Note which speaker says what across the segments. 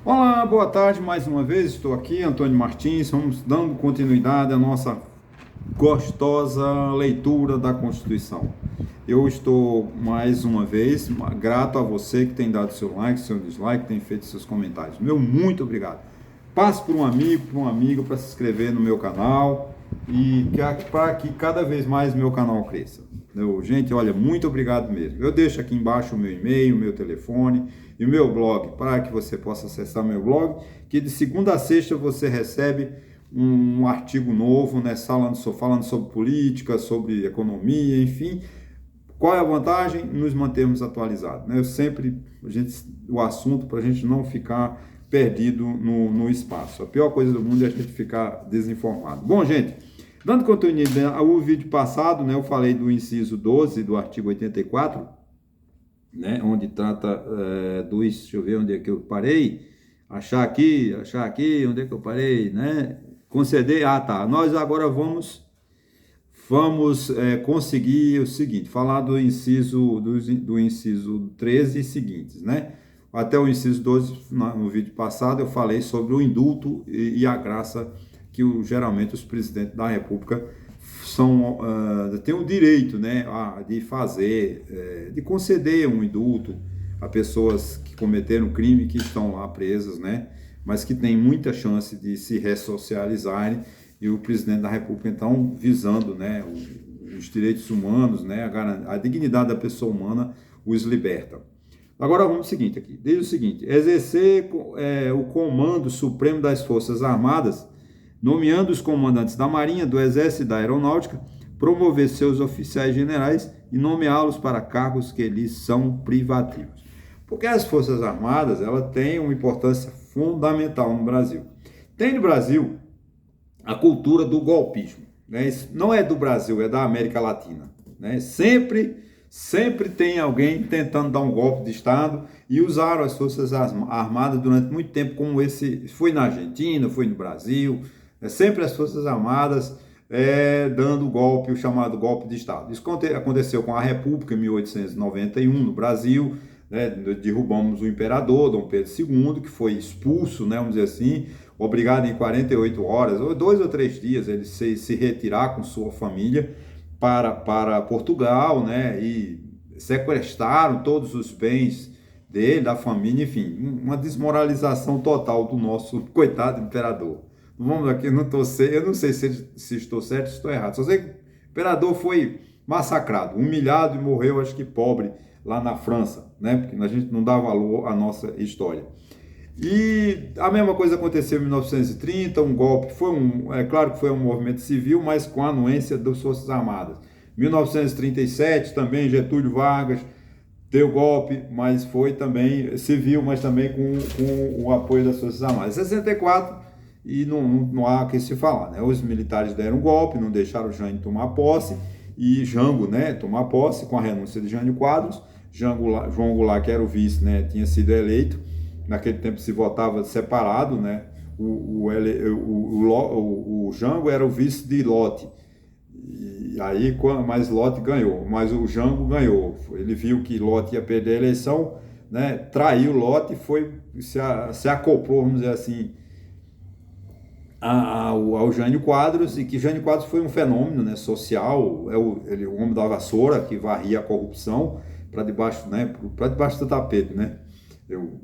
Speaker 1: Olá, boa tarde mais uma vez. Estou aqui, Antônio Martins. Vamos dando continuidade à nossa gostosa leitura da Constituição. Eu estou mais uma vez grato a você que tem dado seu like, seu dislike, tem feito seus comentários. Meu muito obrigado. Passe para um amigo, para uma amiga, para se inscrever no meu canal e para que cada vez mais meu canal cresça. Gente, olha, muito obrigado mesmo. Eu deixo aqui embaixo o meu e-mail, o meu telefone e o meu blog, para que você possa acessar meu blog, que de segunda a sexta você recebe um artigo novo, né, falando sobre política, sobre economia, enfim. Qual é a vantagem? Nos mantermos atualizados, né? O assunto para a gente não ficar perdido no espaço. A pior coisa do mundo é a gente ficar desinformado. Bom, gente, dando continuidade ao vídeo passado, né, eu falei do inciso 12 do artigo 84, né, onde trata deixa eu ver onde é que eu parei, achar aqui, onde é que eu parei, né, conceder, tá, nós agora vamos conseguir o seguinte, falar do inciso 13 e seguintes, né, até o inciso 12, no vídeo passado, eu falei sobre o indulto e a graça que geralmente os presidentes da República têm o direito, né, de fazer, de conceder um indulto a pessoas que cometeram crime, que estão lá presas, né, mas que têm muita chance de se ressocializarem, e o presidente da República, então, visando, né, os direitos humanos, né, a dignidade da pessoa humana, os liberta. Agora vamos ao seguinte aqui, diz o seguinte: exercer o comando supremo das Forças Armadas, nomeando os comandantes da Marinha, do Exército e da Aeronáutica, promover seus oficiais generais e nomeá-los para cargos que lhes são privativos. Porque as Forças Armadas, ela têm uma importância fundamental no Brasil. Tem no Brasil a cultura do golpismo, né? Isso não é do Brasil, é da América Latina, né? Sempre tem alguém tentando dar um golpe de Estado, e usaram as Forças Armadas durante muito tempo, como esse foi na Argentina, foi no Brasil, sempre as Forças Armadas dando golpe, o chamado golpe de Estado. Isso aconteceu com a República em 1891 no Brasil, né? Derrubamos o imperador Dom Pedro II, que foi expulso, né, vamos dizer assim, obrigado em 48 horas, ou 2 ou 3 dias, ele se retirar com sua família para Portugal, né, e sequestraram todos os bens dele, da família, enfim, uma desmoralização total do nosso coitado imperador. Vamos aqui, eu não sei se estou certo ou se estou errado, só sei que o imperador foi massacrado, humilhado e morreu, acho que pobre, lá na França, né, porque a gente não dá valor à nossa história. E a mesma coisa aconteceu em 1930, um golpe, é claro que foi um movimento civil, mas com a anuência das Forças Armadas. 1937 também Getúlio Vargas deu golpe, mas foi também civil, mas também com o apoio das Forças Armadas. 64, e não há o que se falar, né? Os militares deram golpe, não deixaram o Jânio tomar posse, e Jango, né, tomar posse com a renúncia de Jânio Quadros. João Goulart, que era o vice, né, tinha sido eleito. Naquele tempo se votava separado, né? O Jango era o vice de Lott. E aí, mas Lott ganhou, mas o Jango ganhou. Ele viu que Lott ia perder a eleição, né? Traiu Lott e se acoplou, vamos dizer assim, ao Jânio Quadros, e que Jânio Quadros foi um fenômeno, né, social, o homem da vassoura que varria a corrupção para debaixo, né, para debaixo do tapete, né?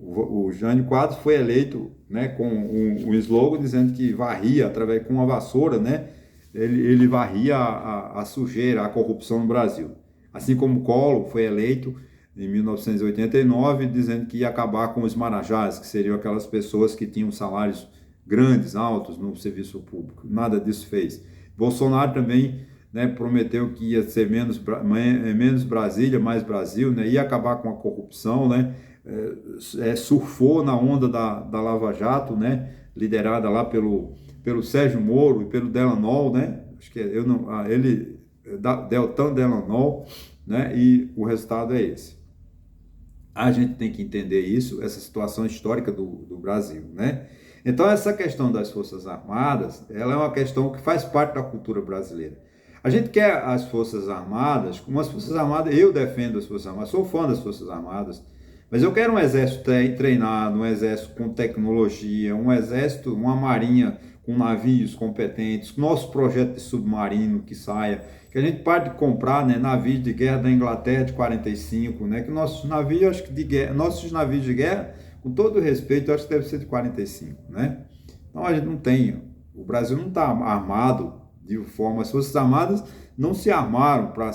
Speaker 1: O Jânio Quadros foi eleito, né, com um slogan dizendo que varria através com uma vassoura, né? Ele varria a sujeira, a corrupção no Brasil. Assim como Collor foi eleito em 1989 dizendo que ia acabar com os marajás, que seriam aquelas pessoas que tinham salários grandes, altos no serviço público. Nada disso fez. Bolsonaro também, né, prometeu que ia ser menos Brasília, mais Brasil, né? Ia acabar com a corrupção, né? Surfou na onda da Lava Jato, né, liderada lá pelo Sérgio Moro e pelo Delanol, né, acho que Deltan Delanol, né, e o resultado é esse. A gente tem que entender isso, essa situação histórica do Brasil, né. Então essa questão das Forças Armadas, ela é uma questão que faz parte da cultura brasileira. A gente quer as Forças Armadas, como as Forças Armadas, eu defendo as Forças Armadas, sou fã das Forças Armadas, Mas eu quero um exército treinado, um exército com tecnologia, um exército, uma marinha com navios competentes, nosso projeto de submarino que saia, que a gente pare de comprar, né, navios de guerra da Inglaterra de 45, né, que nossos navios, acho que de guerra, nossos navios de guerra, com todo respeito, eu acho que deve ser de 45, né? Então a gente não tem, o Brasil não está armado de forma, as Forças Armadas não se armaram para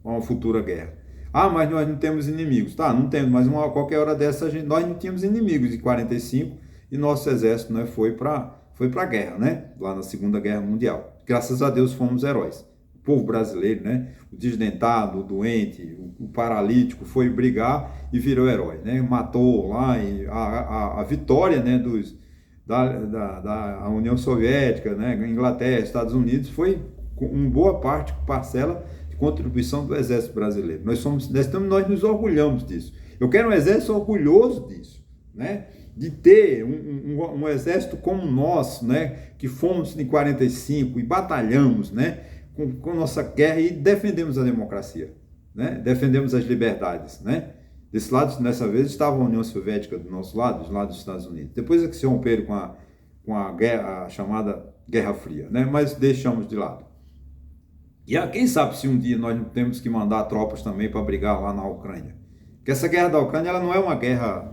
Speaker 1: uma futura guerra. Ah, mas nós não temos inimigos. Tá, não temos, mas qualquer hora dessa nós não tínhamos inimigos em 45 e nosso exército, né, foi para a guerra, né? Lá na Segunda Guerra Mundial. Graças a Deus fomos heróis. O povo brasileiro, né? O desdentado, o doente, o paralítico foi brigar e virou herói, né? Matou lá e a vitória, né, da União Soviética, né, Inglaterra, Estados Unidos, foi com uma boa parte, parcela de contribuição do Exército Brasileiro. Nós nos orgulhamos disso. Eu quero um exército orgulhoso disso, né? De ter um exército como o nosso, né? Que fomos em 45 e batalhamos, né? Com nossa guerra e defendemos a democracia, né? Defendemos as liberdades, né? Desse lado, nessa vez, estava a União Soviética do nosso lado, do lado dos Estados Unidos. Depois é que se romperam com a guerra, a chamada Guerra Fria, né? Mas deixamos de lado. E quem sabe se um dia nós não temos que mandar tropas também para brigar lá na Ucrânia. Porque essa guerra da Ucrânia, ela não é uma guerra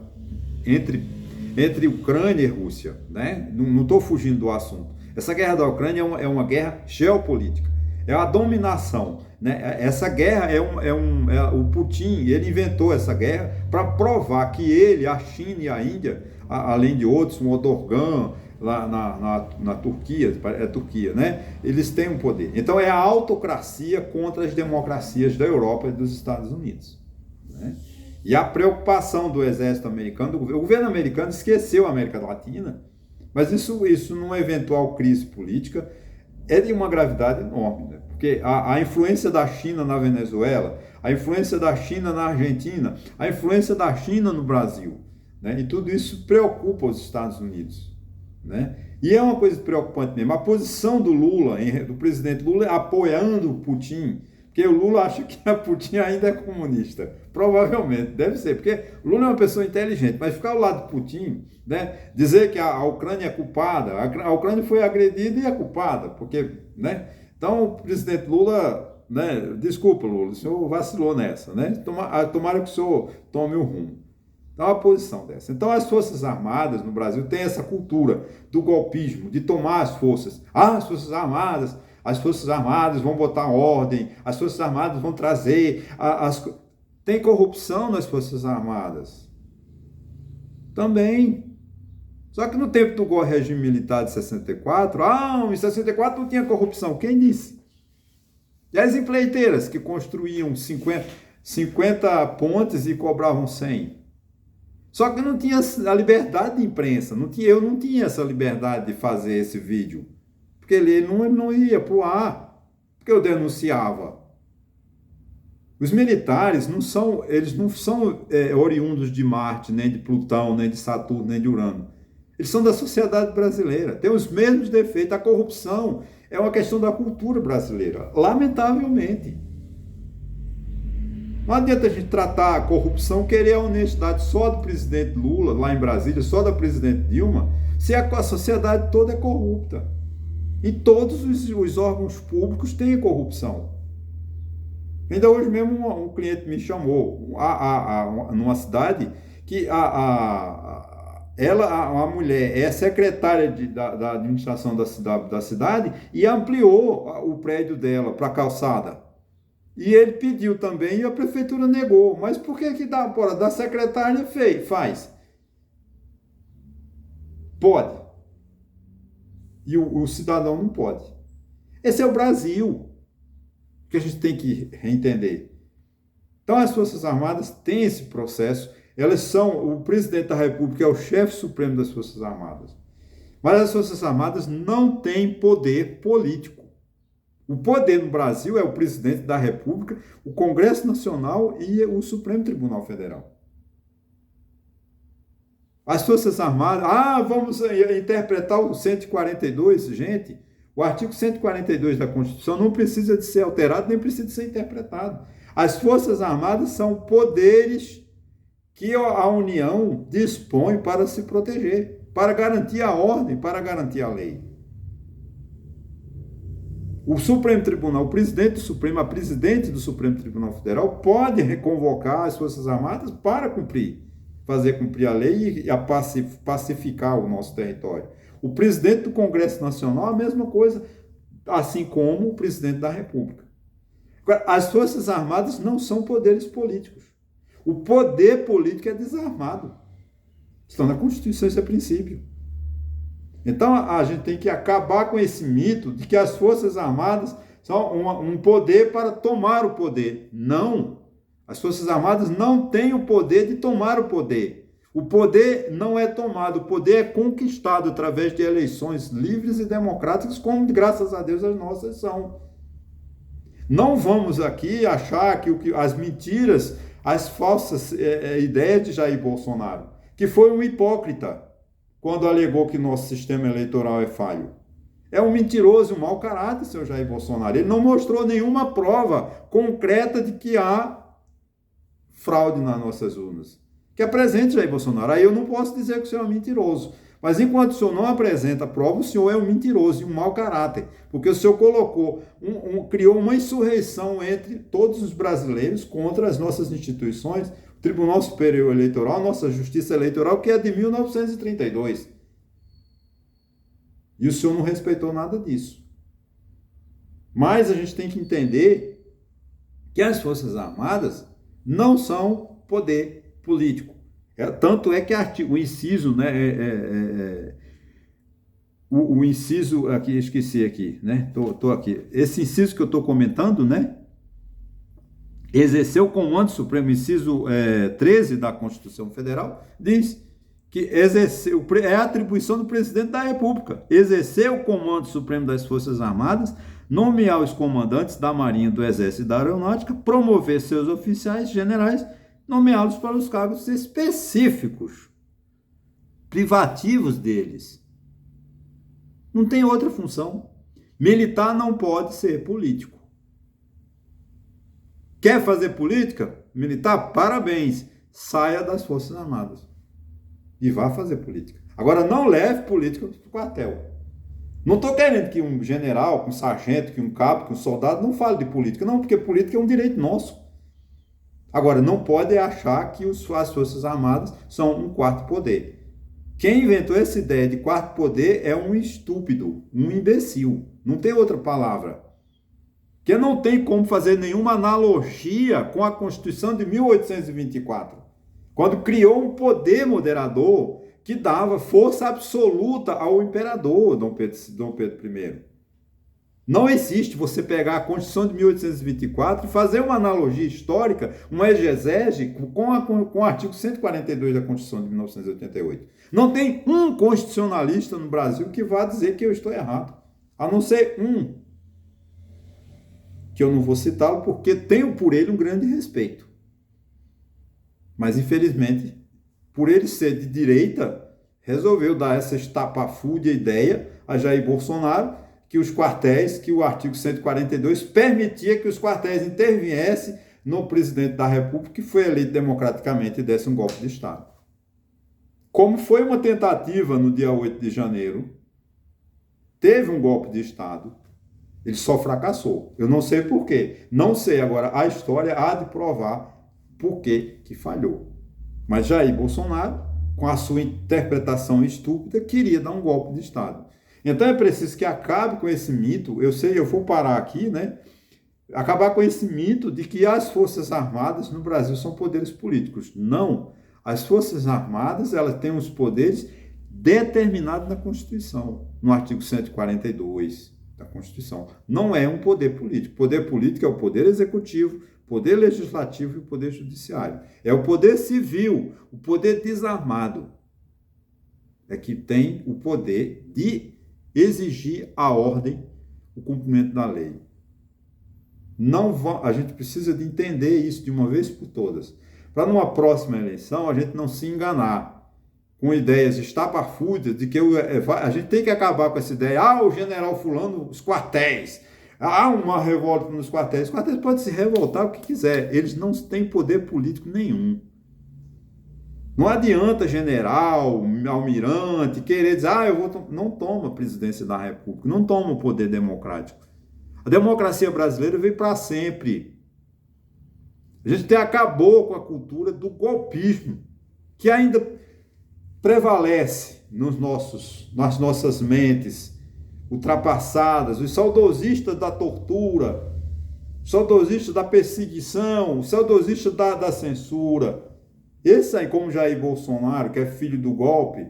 Speaker 1: entre Ucrânia e Rússia, né? Não estou fugindo do assunto. Essa guerra da Ucrânia é uma guerra geopolítica, é a dominação, né? Essa guerra o Putin, ele inventou essa guerra para provar que ele, a China e a Índia, além de outros, o Erdogan, lá na Turquia, é Turquia, né? Eles têm um poder. Então é a autocracia contra as democracias da Europa e dos Estados Unidos, né? E a preocupação do exército americano, o governo americano esqueceu a América Latina, mas isso numa eventual crise política é de uma gravidade enorme, né? Porque a influência da China na Venezuela, a influência da China na Argentina, a influência da China no Brasil, né? E tudo isso preocupa os Estados Unidos, né? E é uma coisa preocupante mesmo. A posição do Lula, do presidente Lula, apoiando o Putin, porque o Lula acha que a Putin ainda é comunista. Provavelmente, deve ser, porque Lula é uma pessoa inteligente, mas ficar ao lado de Putin, né, dizer que a Ucrânia é culpada, a Ucrânia foi agredida e é culpada, porque, né, então o presidente Lula, né, desculpa Lula, o senhor vacilou nessa, né, tomara que o senhor tome o rumo. Então, uma posição dessa. Então, as Forças Armadas no Brasil têm essa cultura do golpismo, de tomar as forças. As Forças Armadas vão botar ordem, as Forças Armadas vão trazer... Tem corrupção nas Forças Armadas. Também. Só que no tempo do regime militar de 64, em 64 não tinha corrupção. Quem disse? E as empreiteiras que construíam 50 pontes e cobravam 100? Só que não tinha a liberdade de imprensa. Eu não tinha essa liberdade de fazer esse vídeo. Porque ele não ia para o ar. Porque eu denunciava. Os militares não são oriundos de Marte, nem de Plutão, nem de Saturno, nem de Urano. Eles são da sociedade brasileira. Tem os mesmos defeitos. A corrupção é uma questão da cultura brasileira. Lamentavelmente. Não adianta a gente tratar a corrupção, querer a honestidade só do presidente Lula, lá em Brasília, só da presidente Dilma, se a sociedade toda é corrupta. E todos os órgãos públicos têm corrupção. Ainda hoje mesmo um cliente me chamou numa cidade que a mulher é secretária da administração da cidade e ampliou o prédio dela para a calçada. E ele pediu também e a prefeitura negou. Mas por que da secretária faz? Pode. E o cidadão não pode. Esse é o Brasil que a gente tem que entender. Então, as Forças Armadas têm esse processo. O presidente da República é o chefe supremo das Forças Armadas. Mas as Forças Armadas não têm poder político. O poder no Brasil é o presidente da República, o Congresso Nacional e o Supremo Tribunal Federal. As Forças Armadas... vamos interpretar o 142, gente. O artigo 142 da Constituição não precisa de ser alterado, nem precisa de ser interpretado. As Forças Armadas são poderes que a União dispõe para se proteger, para garantir a ordem, para garantir a lei. O Supremo Tribunal, o presidente do Supremo, a presidente do Supremo Tribunal Federal pode reconvocar as Forças Armadas para fazer cumprir a lei e pacificar o nosso território. O presidente do Congresso Nacional, a mesma coisa, assim como o presidente da República. Agora, as Forças Armadas não são poderes políticos. O poder político é desarmado. Estão na Constituição, esse é princípio. Então, a gente tem que acabar com esse mito de que as Forças Armadas são um poder para tomar o poder. Não. As Forças Armadas não têm o poder de tomar o poder. O poder não é tomado, o poder é conquistado através de eleições livres e democráticas, como, graças a Deus, as nossas são. Não vamos aqui achar que as mentiras, as falsas ideias de Jair Bolsonaro, que foi um hipócrita quando alegou que nosso sistema eleitoral é falho. É um mentiroso e um mau caráter, seu Jair Bolsonaro. Ele não mostrou nenhuma prova concreta de que há fraude nas nossas urnas. Que apresente, Jair Bolsonaro. Aí eu não posso dizer que o senhor é mentiroso. Mas enquanto o senhor não apresenta prova, o senhor é um mentiroso e um mau caráter. Porque o senhor criou uma insurreição entre todos os brasileiros contra as nossas instituições, o Tribunal Superior Eleitoral, a nossa Justiça Eleitoral, que é de 1932. E o senhor não respeitou nada disso. Mas a gente tem que entender que as Forças Armadas não são poder político. Tanto é que o inciso, né, o inciso, aqui, esqueci aqui, né, tô aqui, esse inciso que eu estou comentando, né, exercer o comando supremo, inciso 13 da Constituição Federal, diz que é a atribuição do presidente da República, exercer o comando supremo das Forças Armadas, nomear os comandantes da Marinha, do Exército e da Aeronáutica, promover seus oficiais generais, nomeá-los para os cargos específicos, privativos deles. Não tem outra função. Militar não pode ser político. Quer fazer política? Militar? Parabéns. Saia das Forças Armadas e vá fazer política. Agora, não leve política para o quartel. Não estou querendo que um general, que um sargento, que um cabo, que um soldado não fale de política. Não, porque política é um direito nosso. Agora, não pode achar que as Forças Armadas são um quarto poder. Quem inventou essa ideia de quarto poder é um estúpido, um imbecil. Não tem outra palavra. Que não tem como fazer nenhuma analogia com a Constituição de 1824, quando criou um poder moderador que dava força absoluta ao imperador Dom Pedro I. Não existe você pegar a Constituição de 1824 e fazer uma analogia histórica, uma exegese com o artigo 142 da Constituição de 1988. Não tem um constitucionalista no Brasil que vá dizer que eu estou errado, a não ser um, que eu não vou citá-lo porque tenho por ele um grande respeito. Mas, infelizmente, por ele ser de direita, resolveu dar essa estapafúrdia ideia a Jair Bolsonaro, que os quartéis, que o artigo 142 permitia que os quartéis interviessem no presidente da República, que foi eleito democraticamente e desse um golpe de Estado. Como foi uma tentativa no dia 8 de janeiro, teve um golpe de Estado, ele só fracassou. Eu não sei por quê. Não sei. Agora, a história há de provar por que falhou. Mas Jair Bolsonaro, com a sua interpretação estúpida, queria dar um golpe de Estado. Então é preciso que acabe com esse mito, eu vou parar aqui, né? Acabar com esse mito de que as Forças Armadas no Brasil são poderes políticos. Não. As Forças Armadas, elas têm os poderes determinados na Constituição, no artigo 142 da Constituição. Não é um poder político. Poder político é o poder executivo, poder legislativo e o poder judiciário. É o poder civil, o poder desarmado. É que tem o poder de exigir a ordem, o cumprimento da lei. A gente precisa de entender isso de uma vez por todas, para numa próxima eleição a gente não se enganar com ideias estapafúrdias de que a gente tem que acabar com essa ideia, o general fulano, os quartéis, há uma revolta nos quartéis. Os quartéis podem se revoltar o que quiser, eles não têm poder político nenhum. Não adianta general, almirante, querer dizer, eu vou. Não toma a presidência da República, não toma o poder democrático. A democracia brasileira veio para sempre. A gente até acabou com a cultura do golpismo, que ainda prevalece nas nossas mentes ultrapassadas, os saudosistas da tortura, os saudosistas da perseguição, os saudosistas da censura. Esse aí, como Jair Bolsonaro, que é filho do golpe,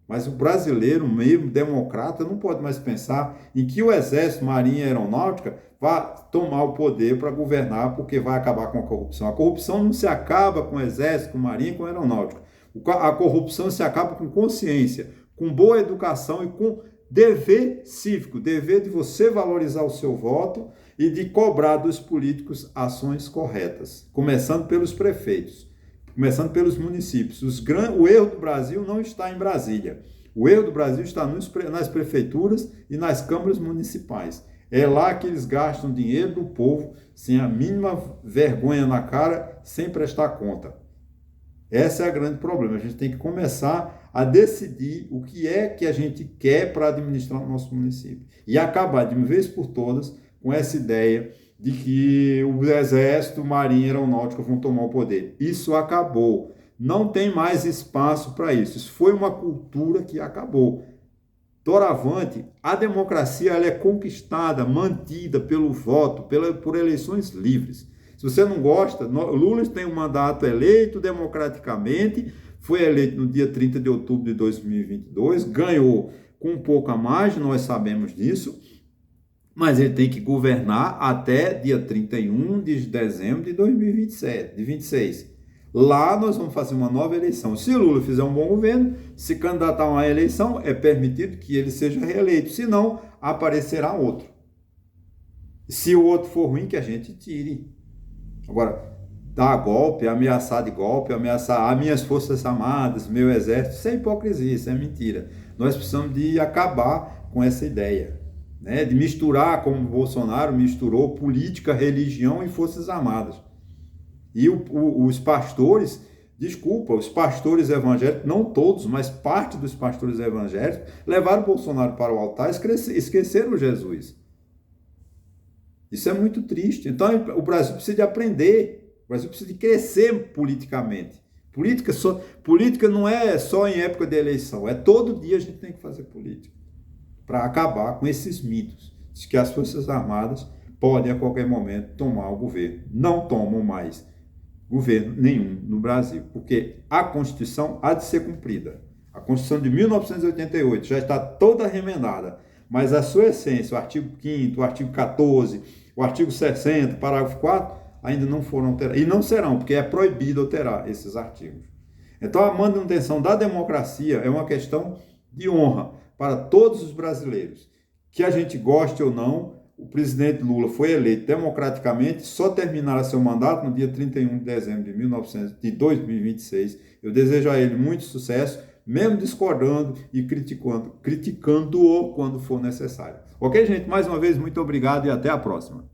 Speaker 1: mas o brasileiro mesmo, democrata, não pode mais pensar em que o Exército, Marinha e Aeronáutica vá tomar o poder para governar, porque vai acabar com a corrupção. A corrupção não se acaba com o Exército, com Marinha e com a Aeronáutica. A corrupção se acaba com consciência, com boa educação e com dever cívico, dever de você valorizar o seu voto e de cobrar dos políticos ações corretas, começando pelos prefeitos. Começando pelos municípios. O erro do Brasil não está em Brasília. O erro do Brasil está nas prefeituras e nas câmaras municipais. É lá que eles gastam dinheiro do povo sem a mínima vergonha na cara, sem prestar conta. Esse é o grande problema. A gente tem que começar a decidir o que é que a gente quer para administrar o nosso município. E acabar de uma vez por todas com essa ideia de que o Exército, Marinha e Aeronáutica vão tomar o poder. Isso acabou. Não tem mais espaço para isso. Isso foi uma cultura que acabou. Doravante, a democracia ela é conquistada, mantida pelo voto, por eleições livres. Se você não gosta, Lula tem um mandato eleito democraticamente, foi eleito no dia 30 de outubro de 2022, ganhou com um pouco a margem, nós sabemos disso, mas ele tem que governar até dia 31 de dezembro de 2026. Lá nós vamos fazer uma nova eleição. Se Lula fizer um bom governo, se candidatar a uma eleição, é permitido que ele seja reeleito. Se não, aparecerá outro. Se o outro for ruim, que a gente tire. Agora, dar golpe, ameaçar de golpe, ameaçar as minhas forças armadas, meu exército, isso é hipocrisia, isso é mentira. Nós precisamos de acabar com essa ideia. De misturar, como o Bolsonaro misturou, política, religião e forças armadas. E os pastores, os pastores evangélicos, não todos, mas parte dos pastores evangélicos, levaram o Bolsonaro para o altar e esqueceram Jesus. Isso é muito triste. Então, o Brasil precisa de aprender, o Brasil precisa de crescer politicamente. Política não é só em época de eleição, é todo dia a gente tem que fazer política, para acabar com esses mitos de que as Forças Armadas podem a qualquer momento tomar o governo. Não tomam mais governo nenhum no Brasil, porque a Constituição há de ser cumprida. A Constituição de 1988 já está toda remendada, mas a sua essência, o artigo 5º, o artigo 14, o artigo 60, parágrafo 4, ainda não foram alterados. E não serão, porque é proibido alterar esses artigos. Então, a manutenção da democracia é uma questão de honra para todos os brasileiros. Que a gente goste ou não, o presidente Lula foi eleito democraticamente, só terminará seu mandato no dia 31 de dezembro de 2026. Eu desejo a ele muito sucesso, mesmo discordando e criticando-o quando for necessário. Ok, gente? Mais uma vez, muito obrigado e até a próxima.